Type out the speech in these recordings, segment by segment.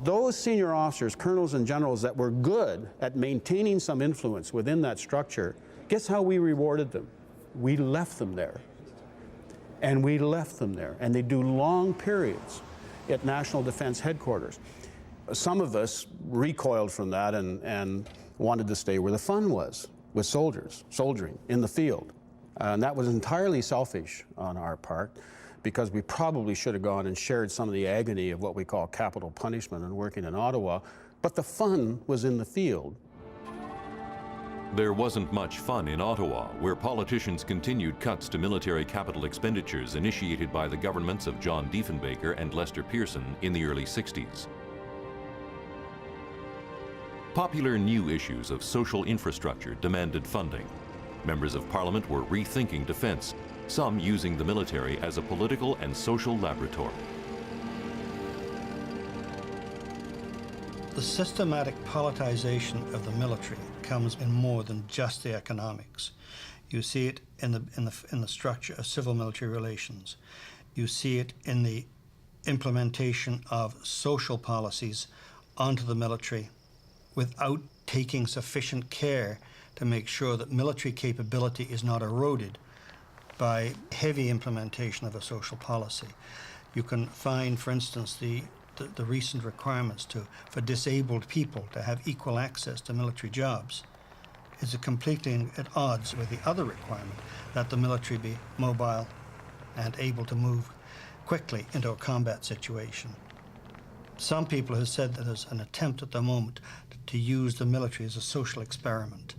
Those senior officers, colonels and generals that were good at maintaining some influence within that structure, guess how we rewarded them? We left them there. And we left them there. And they do long periods at National Defense Headquarters. Some of us recoiled from that and wanted to stay where the fun was, with soldiers, soldiering in the field. And that was entirely selfish on our part, because we probably should have gone and shared some of the agony of what we call capital punishment and working in Ottawa, but the fun was in the field. There wasn't much fun in Ottawa, where politicians continued cuts to military capital expenditures initiated by the governments of John Diefenbaker and Lester Pearson in the early 60s. Popular new issues of social infrastructure demanded funding. Members of Parliament were rethinking defense, some using the military as a political and social laboratory. The systematic politicization of the military comes in more than just the economics. You see it in the structure of civil-military relations. You see it in the implementation of social policies onto the military without taking sufficient care to make sure that military capability is not eroded by heavy implementation of a social policy. You can find, for instance, the recent requirements for disabled people to have equal access to military jobs is completely at odds with the other requirement that the military be mobile and able to move quickly into a combat situation. Some people have said that there's an attempt at the moment to use the military as a social experiment,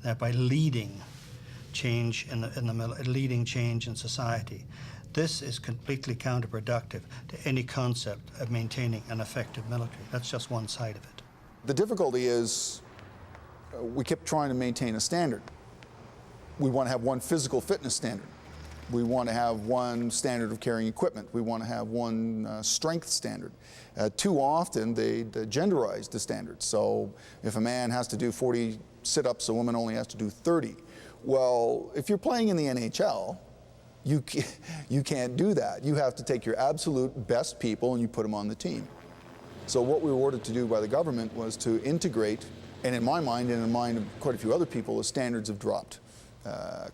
that by leading change leading change in society. This is completely counterproductive to any concept of maintaining an effective military. That's just one side of it. The difficulty is we kept trying to maintain a standard. We want to have one physical fitness standard. We want to have one standard of carrying equipment. We want to have one strength standard. Too often they genderize the standards. So if a man has to do 40 sit-ups, a woman only has to do 30. Well, if you're playing in the NHL, you can't do that. You have to take your absolute best people and you put them on the team. So what we were ordered to do by the government was to integrate, and in my mind and in the mind of quite a few other people, the standards have dropped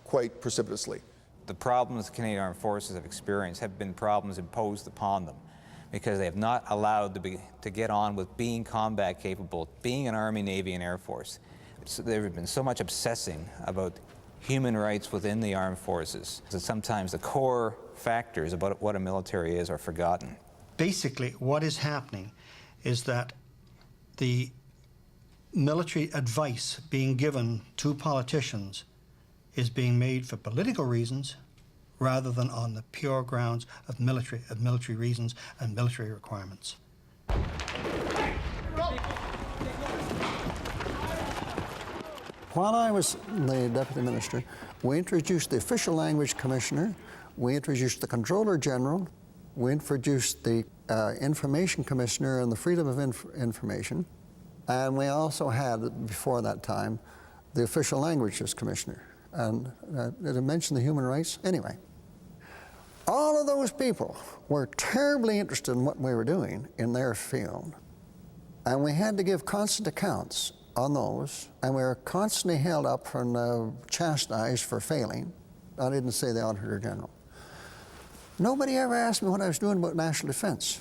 quite precipitously. The problems the Canadian Armed Forces have experienced have been problems imposed upon them because they have not allowed to get on with being combat capable, being an Army, Navy, and Air Force. There have been so much obsessing about human rights within the armed forces that sometimes the core factors about what a military is are forgotten. Basically, what is happening is that the military advice being given to politicians is being made for political reasons rather than on the pure grounds of military reasons and military requirements. While I was the Deputy Minister, we introduced the Official Language Commissioner, we introduced the Controller General, we introduced the Information Commissioner and the Freedom of Information, and we also had, before that time, the Official Languages Commissioner. And did I mention the human rights? Anyway, all of those people were terribly interested in what we were doing in their field, and we had to give constant accounts on those, and we were constantly held up and chastised for failing. I didn't say the Auditor General. Nobody ever asked me what I was doing about national defense.